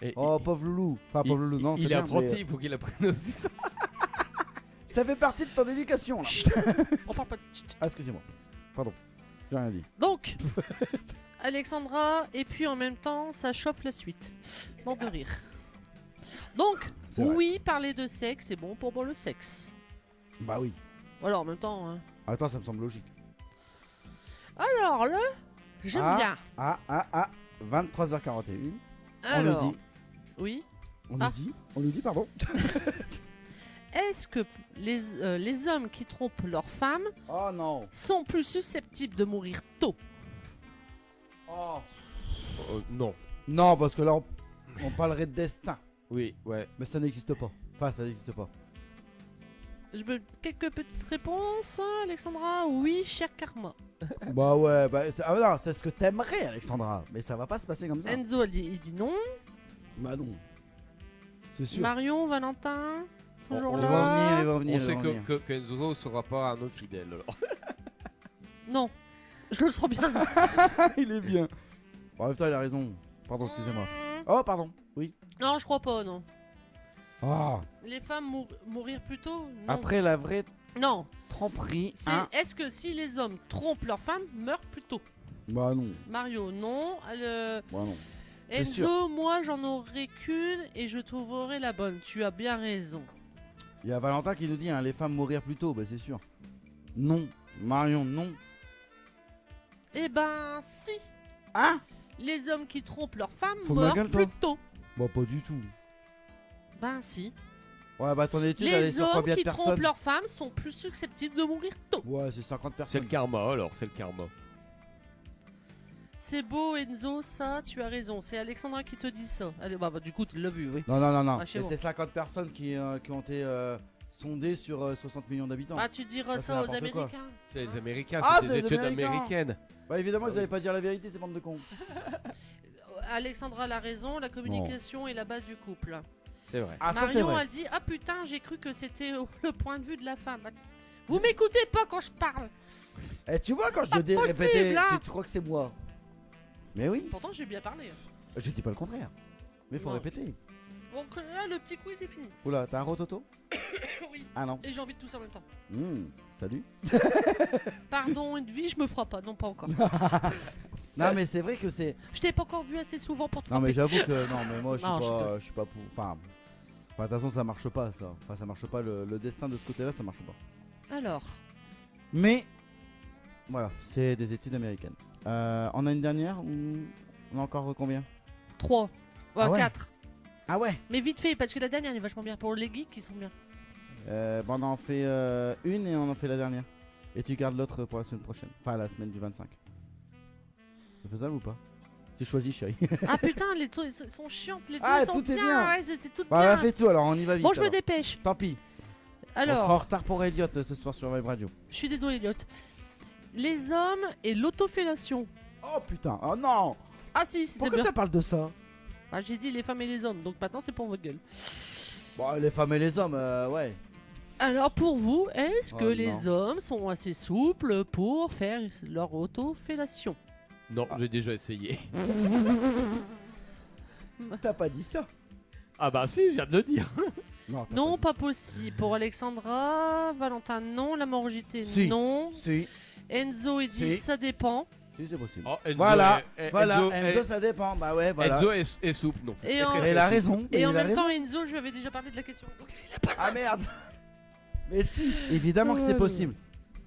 C: Et-
A: Oh, pauvre loulou. Enfin, pauvre loulou, non, c'est
C: il est
A: bien,
C: apprenti,
A: mais-
C: il faut qu'il apprenne aussi ça.
A: Ça fait partie de ton éducation, là.
B: On parle pas de...
A: Ah, excusez-moi. Pardon. J'ai rien dit.
B: Donc, Alexandra, et puis en même temps, ça chauffe la suite. Mort de rire. Donc,
A: C'est vrai.
B: oui, parler de sexe, c'est bon pour le sexe.
A: Bah oui.
B: Voilà, en même temps. Hein.
A: Attends, ça me semble logique.
B: Alors là, j'aime bien.
A: Ah, 23h41. On
B: Alors,
A: nous dit.
B: oui.
A: On
B: Ah.
A: nous dit, pardon.
B: Est-ce que les hommes qui trompent leurs femmes
A: Oh non.
B: sont plus susceptibles de mourir tôt?
A: Oh.
C: Non.
A: Non, parce que là, on parlerait de destin.
C: Oui, ouais.
A: Mais ça n'existe pas. Enfin, ça n'existe pas.
B: Je veux quelques petites réponses, hein, Alexandra. Oui, cher karma.
A: Bah ouais, ah non, c'est ce que t'aimerais, Alexandra. Mais ça va pas se passer comme ça.
B: Enzo, il dit non.
A: Bah non. C'est sûr.
B: Marion, Valentin, toujours
C: On
A: Il
B: là.
A: va venir, il va
C: On
A: venir. il
C: sait
A: va venir.
C: que Enzo sera pas un autre fidèle alors.
B: Non, je le sens bien.
A: Il est bien. Bon, en même temps, il a raison. Pardon, excusez-moi. Oh, pardon. Oui.
B: Non, je crois pas, non.
A: Ah.
B: Les femmes mourir plus tôt? Non.
A: Après la vraie
B: Non.
A: tromperie.
B: C'est
A: Hein.
B: est-ce que si les hommes trompent leurs femmes, meurent plus tôt?
A: Bah non.
B: Mario, non.
A: Bah non. C'est
B: Enzo, moi j'en aurais qu'une et je trouverai la bonne. Tu as bien raison.
A: Il y a Valentin qui nous dit hein, les femmes mourir plus tôt. Bah c'est sûr. Non. Marion, non.
B: Eh ben, si.
A: Hein?
B: Les hommes qui trompent leurs femmes
A: Faut de ma
B: meurent
A: gueule,
B: plus
A: toi.
B: tôt.
A: Bah pas du tout.
B: Ben, si.
A: Ouais, bah ton étude elle est
B: Les
A: sur
B: hommes
A: combien de
B: qui trompent
A: personnes?
B: leurs femmes sont plus susceptibles de mourir tôt.
A: Ouais, c'est 50
C: C'est
A: personnes.
C: le karma alors, c'est le karma.
B: C'est beau, Enzo, ça, tu as raison. C'est Alexandra qui te dit ça. Allez, bah, du coup, tu l'as vu, oui.
A: Non, non, non, non.
B: Ah, chez
A: Mais
B: moi.
A: c'est 50 personnes qui ont été sondé sur 60 millions d'habitants.
B: Ah, tu diras
A: Ça, c'est
B: ça aux
A: n'importe quoi.
B: Américains.
C: C'est les Américains,
A: Ah,
C: c'est
A: c'est
C: des
A: les
C: études
A: Américains.
C: américaines.
A: Bah évidemment,
C: Ah
A: ils
C: oui.
A: allaient pas dire la vérité, ces bandes de cons.
B: Alexandra a la raison, la communication est la base du couple.
C: C'est vrai.
A: Ah, ça c'est
B: Marion,
A: vrai.
B: elle dit, ah putain, j'ai cru que c'était le point de vue de la femme. Vous m'écoutez pas quand je parle.
A: Eh, tu vois, quand je te dis
B: possible,
A: répéter,
B: hein.
A: tu crois que c'est moi. Mais oui,
B: Pourtant, j'ai bien parlé.
A: je dis pas le contraire. Mais faut
B: Non.
A: répéter.
B: Donc là, le petit quiz est fini.
A: Oula, t'as un rototo?
B: Oui.
A: Ah non.
B: Et j'ai envie de tousser en même temps.
A: Salut.
B: Pardon, une vie, je me ferai pas. Non, pas encore.
A: Non, mais c'est vrai que c'est.
B: Je t'ai pas encore vu assez souvent pour te
A: Non, mais
B: frapper.
A: j'avoue que. Non, mais moi,
B: Non,
A: je suis pas pour. Enfin, de toute façon, ça marche pas, ça. Enfin, ça marche pas. Le destin de ce côté-là, ça marche pas.
B: Alors,
A: Mais. Voilà, c'est des études américaines. On a une dernière ou. On a encore combien?
B: 3.
A: Ah ouais.
B: 4.
A: Ah ouais.
B: Mais vite fait, parce que la dernière elle est vachement bien. Pour les geeks, ils sont bien.
A: Bon, on en fait une et on en fait la dernière. Et tu gardes l'autre pour la semaine prochaine. Enfin, la semaine du 25. C'est faisable ou pas? Tu choisis, chérie.
B: Ah putain, les trucs ils sont chiantes. Les deux
A: Ah,
B: sont
A: tout est
B: bien.
A: bien.
B: Ouais, c'était toutes
A: Bah,
B: bien.
A: on fait tout, alors on y va vite.
B: Bon, je me
A: alors.
B: dépêche.
A: Tant pis. On sera en
B: Alors,
A: retard pour Elliot ce soir sur Web Radio.
B: je suis désolée, Elliot. Les hommes et l'autofellation.
A: Oh putain, oh non.
B: Ah si, c'est
A: Pourquoi
B: bien.
A: ça parle de ça?
B: Ah, j'ai dit les femmes et les hommes, donc maintenant c'est pour votre gueule.
A: Bon, les femmes et les hommes, ouais.
B: Alors pour vous, est-ce que
A: Oh,
B: les
A: non.
B: hommes sont assez souples pour faire leur autofellation?
C: Non, j'ai déjà essayé.
A: T'as pas dit ça?
C: Ah bah si, je viens de le dire.
A: Non, t'as
B: Non,
A: pas
B: pas possible. Pour Alexandra, Valentin, non. La morosité,
A: Si.
B: non.
A: dit. Si,
B: Enzo, il dit
A: Si.
B: ça dépend.
A: si, c'est possible.
C: Oh, Enzo
A: Voilà,
C: est-
A: voilà,
C: Enzo
A: Enzo,
C: est-
A: ça dépend. Bah ouais, voilà.
C: Enzo est souple, non.
B: Et
C: Est
B: en-
C: très,
A: Il a
C: très souple.
A: raison.
B: Et
A: il
B: en
A: a
B: même
A: raison.
B: temps, Enzo, je lui avais déjà parlé de la question. Donc, il a pas-
A: Ah merde. Mais si, évidemment que c'est possible.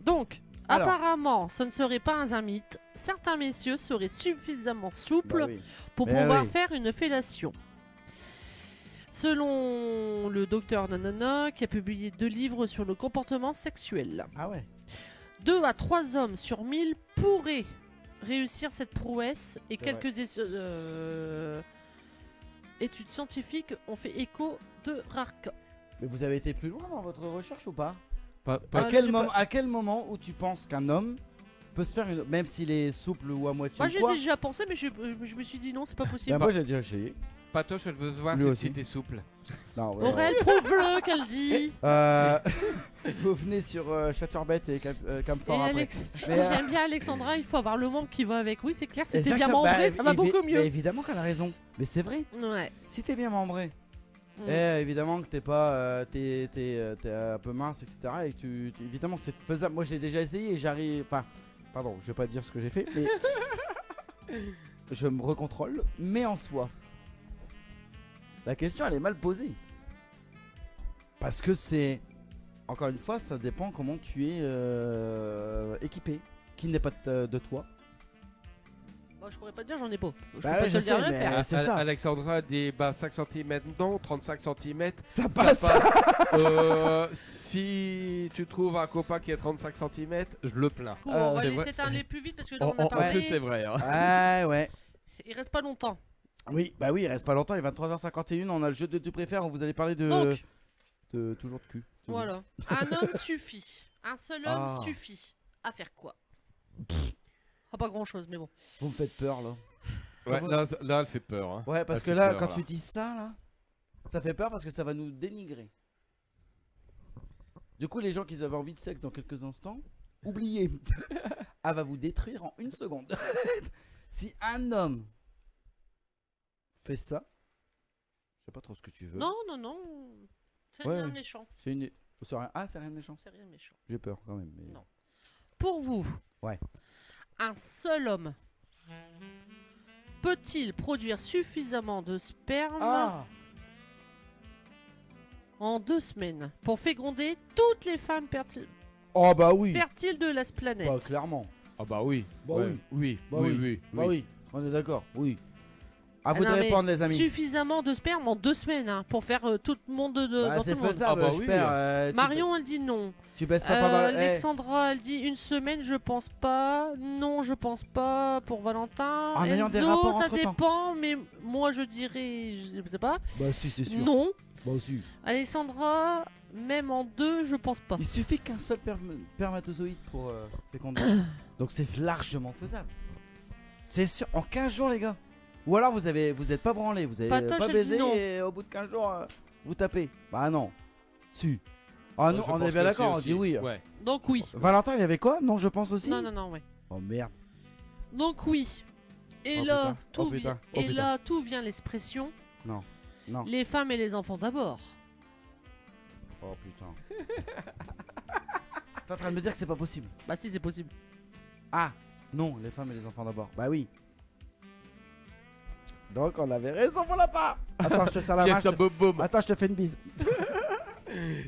B: Donc,
A: Alors.
B: apparemment, ce ne serait pas un mythe. Certains messieurs seraient suffisamment souples
A: Bah oui.
B: pour
A: Mais
B: pouvoir
A: oui.
B: faire une fellation. Selon le docteur Nanana, qui a publié 2 livres sur le comportement sexuel,
A: Ah ouais.
B: 2 à 3 hommes sur 1000 pourraient réussir cette prouesse et
A: C'est vrai.
B: quelques études scientifiques ont fait écho de rares cas.
A: Mais vous avez été plus loin dans votre recherche ou pas?
C: Pas-
A: À
C: pas-
B: j'ai pas-
A: à quel moment où tu penses qu'un homme peut se faire une. Même s'il est souple ou à moitié
B: Moi
A: ou
B: j'ai
A: quoi?
B: déjà pensé mais je me suis dit non c'est pas possible.
A: Bah, moi j'ai déjà essayé.
C: Patoche, elle veut voir
A: Lui
C: si
A: aussi.
C: t'es souple.
A: Non, ouais.
B: Aurel prouve-le qu'elle dit.
A: Vous venez sur Chaturbette et
B: Et
A: Camfort après.
B: Alex...
A: Mais,
B: J'aime bien Alexandra, il faut avoir le monde qui va avec. Oui c'est clair, c'était bien
A: exactement,
B: membré,
A: bah,
B: ça va beaucoup
A: bah,
B: mieux.
A: évidemment qu'elle a raison. Mais c'est vrai.
B: Ouais.
A: Si t'es bien membré,
B: Mm.
A: évidemment que t'es pas, t'es un peu mince, etc. Et que évidemment c'est faisable. Moi j'ai déjà essayé et j'arrive. Enfin, pardon, je vais pas dire ce que j'ai fait, mais je me recontrôle. Mais en soi, la question elle est mal posée parce que c'est encore une fois, ça dépend comment tu es équipé, qui n'est pas de toi.
B: Bon, je pourrais pas te dire, j'en ai pas. Je
A: Bah
B: peux
A: ouais,
B: pas te
A: je
B: le dire,
A: sais,
B: je vais
A: mais-
B: le faire.
A: c'est ça.
C: Alexandra dit bah 5 cm non, 35 cm.
A: Ça
C: Ça
A: passe.
C: passe. Si tu trouves un copain qui est 35 cm, je le plains.
B: Cool, on va
C: c'est
B: aller
C: vrai.
B: peut-être aller plus vite parce que là
C: En,
B: on a
C: en
B: parlé.
C: plus, c'est vrai. Hein.
A: Ouais, ouais.
B: Il reste pas longtemps.
A: Oui, bah oui, il reste pas longtemps, il est 23h51, on a le jeu de tu préfères où vous allez parler de
B: Donc.
A: toujours de cul.
B: Voilà. Un homme suffit. Un seul homme
A: Ah.
B: suffit. À faire quoi? Ah, pas grand chose, mais bon.
A: Vous me faites peur là.
C: Ouais,
A: Quand
C: là, elle fait peur. Hein.
A: Ouais, parce
C: Elle
A: que
C: fait
A: là,
C: peur,
A: quand
C: là.
A: tu dis ça là, ça fait peur parce que ça va nous dénigrer. Du coup, les gens qui avaient envie de sexe dans quelques instants, oubliez. Elle va vous détruire en une seconde. Si un homme fait ça, je sais pas trop ce que tu veux.
B: Non, non, non. C'est
A: Ouais,
B: rien de
A: ouais.
B: méchant.
A: C'est une. Ah, c'est rien de méchant.
B: C'est rien de méchant.
A: J'ai peur quand même. Mais...
B: Non. Pour vous,
A: Ouais.
B: un seul homme peut-il produire suffisamment de sperme
A: Ah.
B: en 2 semaines pour féconder toutes les femmes
A: Oh bah oui.
B: fertiles de la planète?
A: Bah clairement.
C: Ah bah oui.
A: Bah
C: Ouais,
A: oui.
C: Oui.
A: Bah
C: oui,
A: oui.
C: oui,
A: Bah
C: oui.
A: oui. On est d'accord. Oui. À
B: Ah
A: vous de
B: non, mais
A: répondre les amis.
B: Suffisamment de sperme en 2 semaines hein, pour faire tout le monde de.
A: Bah,
B: dans
A: c'est
B: tout le monde.
A: faisable,
C: Ah bah
A: je
C: oui.
A: perds,
B: Marion, elle dit non.
A: tu baisses pas mal.
B: Alexandra, elle dit 1 semaine, je pense pas. Non, je pense pas pour Valentin.
A: En ayant des
B: Enzo,
A: rapports
B: ça
A: entre-temps.
B: dépend, mais moi je dirais, je sais pas.
A: Bah si, c'est sûr.
B: Non.
A: Bah aussi.
B: Alexandra, Même en 2, je pense pas.
A: Il suffit qu'un seul spermatozoïde pour féconder. Donc c'est largement faisable. C'est sûr, en 15 jours les gars. Ou alors vous êtes pas branlé, vous avez
B: Patoche,
A: pas
B: elle
A: baisé
B: dit non.
A: et au bout de 15 jours vous tapez. Bah non. Si. Ah non,
C: Je
A: on
C: pense
A: est bien
C: que
A: d'accord, on
C: c'est
A: dit
C: aussi.
A: oui.
C: Ouais.
B: Donc oui.
A: Valentin il y avait quoi? Non je pense aussi.
B: Non, ouais.
A: Oh merde.
B: Donc oui. Et
A: Oh,
B: là,
A: putain. Oh,
B: tout
A: putain.
B: vient.
A: Oh,
B: Et
A: putain.
B: là, tout vient l'expression.
A: Non.
B: Les femmes et les enfants d'abord.
A: Oh putain. T'es en train de me dire que c'est pas possible?
B: Bah si, c'est possible.
A: Ah non, les femmes et les enfants d'abord. Bah oui. Donc on avait raison pour la part. Attends, je te sers la main.
C: Fiesta boum boum.
A: Attends, je te fais une bise.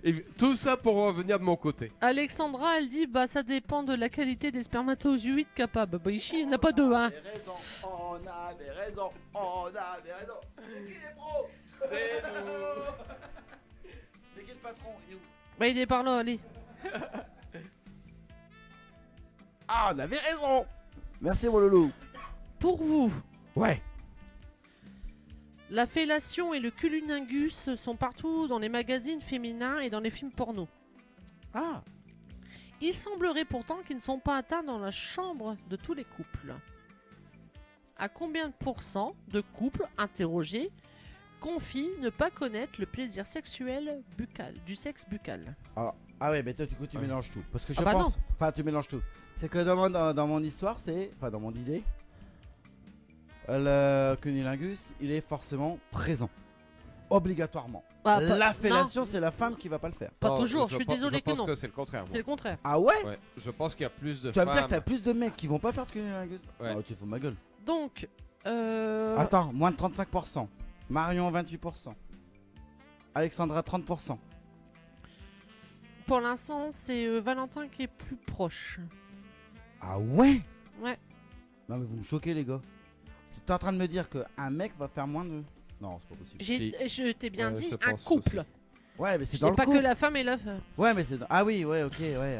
C: Et tout ça pour revenir de mon côté.
B: Alexandra, elle dit bah ça dépend de la qualité des spermatozoïdes capables. Bah ici, il n'y en a pas deux, hein.
A: On avait raison. C'est qui les pros?
C: C'est nous.
A: C'est qui le patron? Il est où?
B: Bah il est par là, allez.
A: Ah, on avait raison. Merci mon loulou.
B: Pour vous,
A: Ouais.
B: la fellation et le culuningus sont partout dans les magazines féminins et dans les films porno.
A: Ah.
B: Il semblerait pourtant qu'ils ne sont pas atteints dans la chambre de tous les couples. À combien de pourcents de couples interrogés confient ne pas connaître le plaisir sexuel buccal, du sexe buccal?
A: Ah ouais, mais toi du coup tu mélanges tout. Parce que je
B: Ah bah
A: pense. Enfin, tu mélanges tout. C'est que dans mon histoire, c'est. Enfin, dans mon idée. Le cunnilingus, il est forcément présent. Obligatoirement.
B: Ah,
A: La
B: non,
A: fellation, c'est la femme qui va pas le faire.
B: pas
C: Non,
B: toujours, je suis désolé
C: je
B: que
C: pense
B: non.
C: que c'est le contraire. moi.
B: C'est le contraire.
A: Ah ouais?
C: Ouais, je pense qu'il y a plus de
A: Tu vas me dire que
C: femmes.
A: t'as plus de mecs qui vont pas faire de cunnilingus?
C: Ouais.
A: Oh, tu fous ma gueule.
B: Donc,
A: Attends, moins de 35%. Marion, 28%. Alexandra, 30%.
B: pour l'instant, c'est Valentin qui est plus proche.
A: Ah ouais?
B: Ouais.
A: Non, mais vous me choquez, les gars. T'es en train de me dire qu'un mec va faire moins de. Non, c'est pas possible.
B: Je t'ai bien dit
C: Je
B: un
C: pense
B: couple.
C: aussi.
A: Ouais, mais c'est
B: Je
A: dans
B: dis
A: le
B: pas
A: couple.
B: que la femme et la femme.
A: Ouais, mais c'est. Ah oui, ouais, ok, ouais.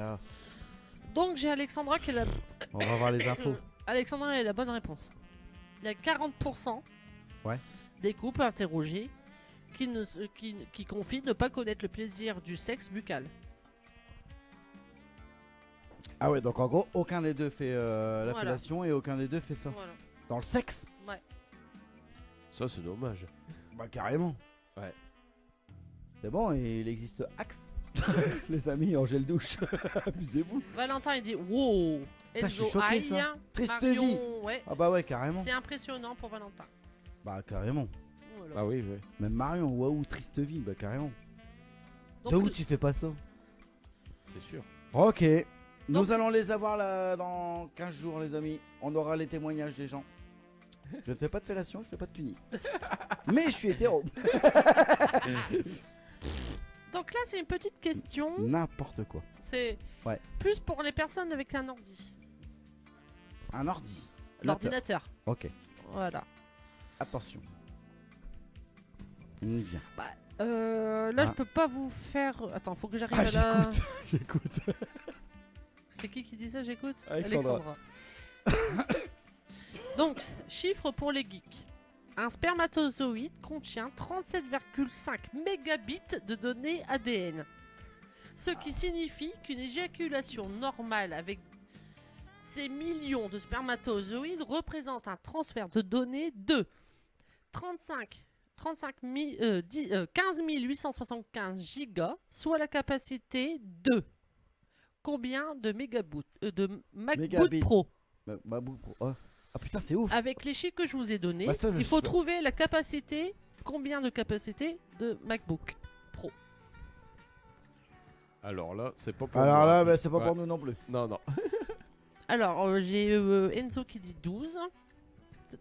B: Donc j'ai Alexandra qui est la...
A: On va voir les infos.
B: Alexandra est la bonne réponse. Il y a 40%
A: Ouais.
B: des couples interrogés qui confient ne pas connaître le plaisir du sexe buccal.
A: Ah ouais, donc en gros, aucun des deux fait la
B: Voilà.
A: fellation et aucun des deux fait ça.
B: Voilà.
A: Dans le sexe?
B: Ouais.
C: Ça, c'est dommage.
A: Bah, carrément.
C: Ouais.
A: C'est bon, et il existe Axe. Les amis, en gel douche. Amusez-vous.
B: Valentin il dit wow.
A: Putain, je suis
B: Enzo
A: choqué,
B: aïe.
A: ça. Triste
B: Marion,
A: vie.
B: ouais.
A: Ah bah ouais, carrément.
B: C'est impressionnant pour Valentin.
A: Bah, carrément.
B: Voilà.
C: Ah oui, oui.
A: Même Marion, waouh, triste vie, bah carrément.
B: Donc,
A: D'où tu fais pas ça?
C: C'est sûr.
A: Ok. Nous
B: Donc-
A: allons les avoir là dans 15 jours, les amis. On aura les témoignages des gens. Je ne fais pas de fellation, je fais pas de cuni. Mais je suis hétéro.
B: Donc là c'est une petite question.
A: N'importe quoi.
B: C'est
A: Ouais.
B: plus pour les personnes avec un ordi.
A: Un ordi.
B: L'ordinateur.
A: Ok.
B: Voilà.
A: Attention. On y vient.
B: Là,
A: Ah.
B: je peux pas vous faire. Attends, faut que j'arrive
A: Ah,
B: à la.
A: j'écoute. J'écoute.
B: C'est qui dit ça? J'écoute.
A: Alexandra.
B: Donc, chiffre pour les geeks. Un spermatozoïde contient 37,5 mégabits de données ADN. Ce qui signifie qu'une éjaculation normale avec ces millions de spermatozoïdes représente un transfert de données de 15 875 gigas, soit la capacité de combien de MacBook
A: Mégabits.
B: Pro?
A: Bah, oh. Ah putain, c'est ouf.
B: Avec les chiffres que je vous ai donnés,
A: Bah, ça, je
B: il faut
A: sais pas.
B: trouver la capacité, combien de capacité de MacBook Pro.
C: Alors là, c'est pas pour
A: Alors
C: moi.
A: là, bah, c'est pas
C: Ouais.
A: pour nous non plus.
C: Non, non.
B: Alors, j'ai Enzo qui dit 12.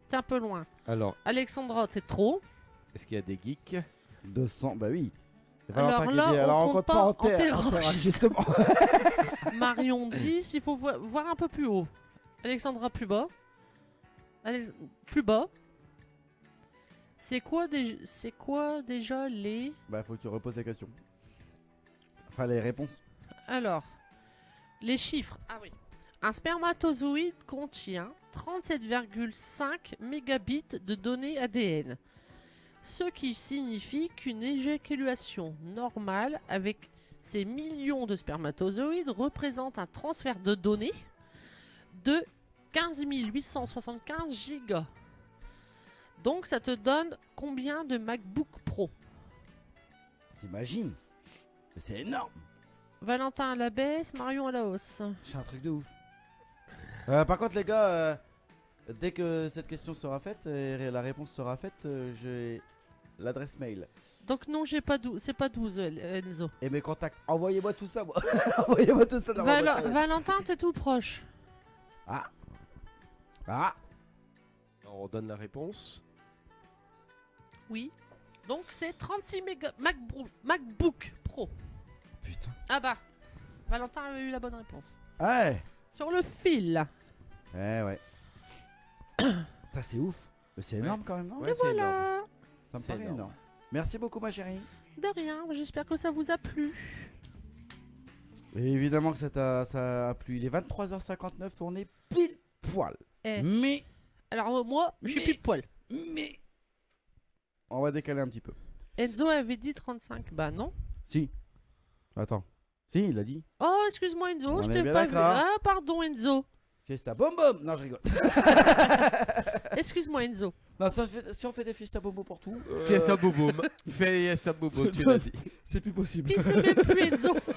B: T'es un peu loin.
C: Alors,
B: Alexandra, t'es trop.
C: est-ce qu'il y a des geeks
A: 200, bah oui. C'est
B: Alors
A: Valentin qui
B: là,
A: dit,
B: on
A: alors on
B: compte
A: compte pas
B: pas
A: en
B: en
A: terre.
B: terroriste.
A: Justement.
B: Marion 10, il faut voir un peu plus haut. Alexandra plus bas. Plus bas. C'est quoi déjà les...
A: Bah, faut que tu reposes la question. Enfin, les réponses.
B: Alors, les chiffres. Ah oui. Un spermatozoïde contient 37,5 mégabits de données ADN. Ce qui signifie qu'une éjaculation normale avec Ces millions de spermatozoïdes représentent un transfert de données de 15 875 gigas. Donc ça te donne combien de MacBook Pro?
A: T'imagines? C'est énorme.
B: Valentin à la baisse, Marion à la hausse.
A: C'est un truc de ouf. Par contre, les gars, dès que cette question sera faite et la réponse sera faite, j'ai l'adresse mail
B: Donc non, c'est pas 12 Enzo.
A: et mes contacts. Envoyez-moi tout ça, moi. Envoyez-moi tout ça dans ma boîte mail.
B: Valentin, t'es tout proche.
A: Ah.
C: On donne la réponse.
B: Oui. Donc c'est 36 MacBook Pro.
A: Putain.
B: Ah bah, Valentin avait eu la bonne réponse.
A: Ouais.
B: Sur le fil.
A: Ouais. Ça c'est ouf. Mais c'est énorme quand même, non?
C: Ouais, c'est énorme.
B: Voilà.
A: Ça me
C: c'est
A: paraît
C: énorme.
A: énorme. Merci beaucoup, ma chérie.
B: De rien, j'espère que ça vous a plu.
A: Et évidemment que ça a plu. Il est 23h59, on est pile poil.
B: Eh.
A: Mais
B: Alors moi, je suis
A: Mais-
B: plus de poil.
A: on va décaler un petit peu.
B: Enzo avait dit 35. Bah non.
A: Si. Attends. Si, il a dit.
B: Oh, excuse-moi Enzo,
A: On
B: je
A: est
B: t'ai
A: bien
B: pas vu.
A: d'accord.
B: Ah, pardon Enzo.
A: Fiesta Bom Bom. Non, je rigole.
B: Excuse-moi Enzo.
A: Non, si on fait des Fiesta Bobo pour tout,
C: Fiesta Boboum. Fiesta Bobo, tu l'as dit.
A: c'est plus possible.
B: Il sait même plus Enzo.